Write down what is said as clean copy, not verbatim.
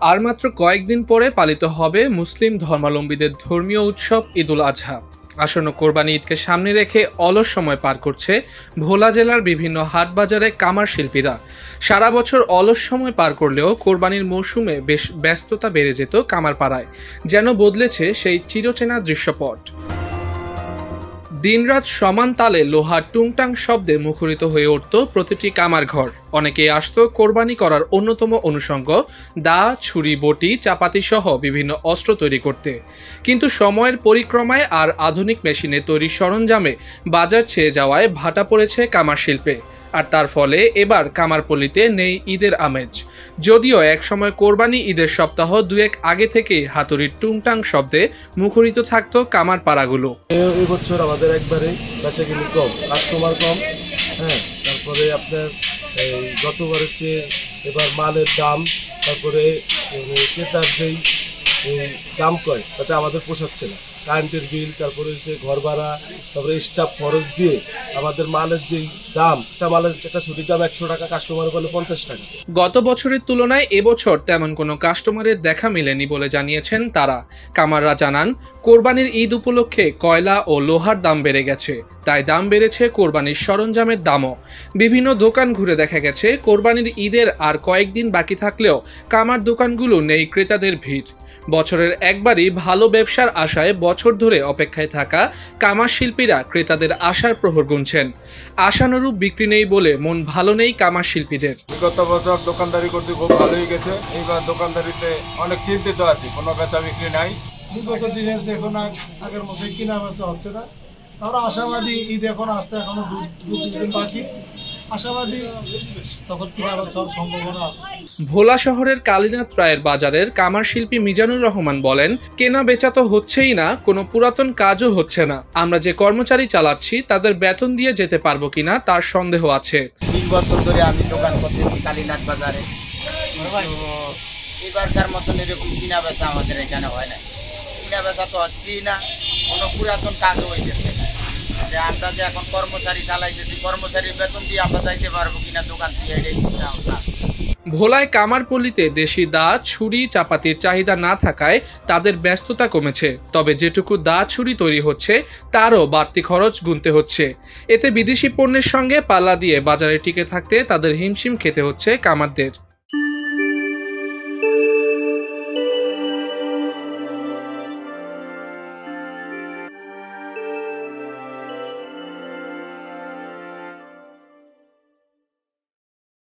আর মাত্র কয়েকদিন পরে পালিত হবে মুসলিম ধর্মাবলম্বীদের ধর্মীয় উৎসব ঈদুল আজহা। আসন্ন কোরবানি ঈদকে সামনে রেখে অলস সময় পার করছে ভোলা জেলার বিভিন্ন হাট বাজারে কামার শিল্পীরা। সারা বছর অলস সময় পার করলেও কোরবানির মৌসুমে বেশ ব্যস্ততা বেড়ে যেত কামারপাড়ায়, যেন বদলেছে সেই চিরচেনা দৃশ্যপট। দিনরাত সমান তালে লোহার টুংটাং শব্দে মুখরিত হয়ে উঠত প্রতিটি কামার ঘর। অনেকেই আসতো কোরবানি করার অন্যতম অনুষঙ্গ দা, ছুরি, বটি, চাপাতি সহ বিভিন্ন অস্ত্র তৈরি করতে। কিন্তু সময়ের পরিক্রমায় আর আধুনিক মেশিনে তৈরি সরঞ্জামে বাজার ছেয়ে যাওয়ায় ভাটা পড়েছে কামার শিল্পে। আর তার ফলে এবার কামারপল্লীতে নেই ঈদের আমেজ। যদিও একসময় কোরবানি ঈদের সপ্তাহ দুয়েক আগে থেকেই হাতুড়ির টুংটাং শব্দে মুখরিত থাকতো কামার পাড়াগুলো। এই বছর আমাদের একবারে বেচাকেনি কম, কাস্টমার কম। তারপরে আপনার গতবারের চেয়ে এবার মালের দাম, তারপরে ক্রেতার যেই দাম কয় তাতে আমাদের পোষাচ্ছে না। কারেন্টের বিল, তারপরে হচ্ছে ঘর ভাড়া, তারপরে স্টাফ খরচ দিয়ে আমাদের মালের যেই দাম, মালের একটা ছুটির দাম 100 টাকা, কাস্টমার বলে 50 টাকা। গত বছরের তুলনায় এবছর তেমন কোনো কাস্টমারের দেখা মেলেনি বলে জানিয়েছেন তারা। কামাররা জানান, কোরবানির ঈদ উপলক্ষে কয়লা ও লোহার দাম বেড়ে গেছে, তাই দাম বেড়েছে কোরবানির সরঞ্জামের দামও। বিভিন্ন দোকান ঘুরে দেখা গেছে কোরবানির ঈদের আর কয়েকদিন বাকি থাকলেও কামার দোকানগুলো নেই ক্রেতাদের ভিড়। বছরের একবারই ভালো ব্যবসার আশায় বছর ধরে অপেক্ষায় থাকা কামার শিল্পীরা ক্রেতাদের আশার প্রহর গুনছেন। আশানুরূপ বিক্রি নেই বলে মন ভালো নেই কামার শিল্পীদের। গত বছর দোকানদারি করতে খুব ভালোই গেছে, এইবার দোকানদারিতে অনেক চিন্তিত আছি, কোনো বেচা বিক্রি নাই। বিগত দিনে এখন আগের মতোই কিনা বেচা হচ্ছে না। আমরা আশাবাদী ঈদ এখন আসতে এখনো 2-3 দিন বাকি, আশাবাদী তখন কিনা বেচার সম্ভাবনা আছে। ভোলা শহরের কালীনাথ রায়ের বাজারের কামার শিল্পী মিজানুর রহমান বলেন, কেনা বেচা তো হচ্ছেই না, কোনো পুরাতন কাজও হচ্ছে না। আমরা যে কর্মচারী চালাচ্ছি তাদের বেতন দিয়ে যেতে পারবো কিনা তার সন্দেহ আছে। 20 বছর ধরে আমি দোকান করতেছি কালীনাথ বাজারে, এবারকার মতন এরকম কিনা বেচা আমাদের এখানে হয় না। কিনা বেচা তো হচ্ছেই না, কোনো পুরাতন কাজও হইতেছে না। যে আমরা যে এখন কর্মচারী চালাইতেছি, কর্মচারীর বেতন দিয়ে আমরা যাইতে পারবো কিনা দোকান দিয়ে, এটাই চিন্তা ভাবনা। ভোলায় কামারপল্লীতে দেশি দা, ছুরি, চাপাতির চাহিদা না থাকায় তাদের ব্যস্ততা কমেছে। তবে যেটুকু দা, ছুরি তৈরি হচ্ছে তারও বাড়তি খরচ গুনতে হচ্ছে। এতে বিদেশি পণ্যের সঙ্গে পাল্লা দিয়ে বাজারে টিকে থাকতে তাদের হিমশিম খেতে হচ্ছে কামারদের।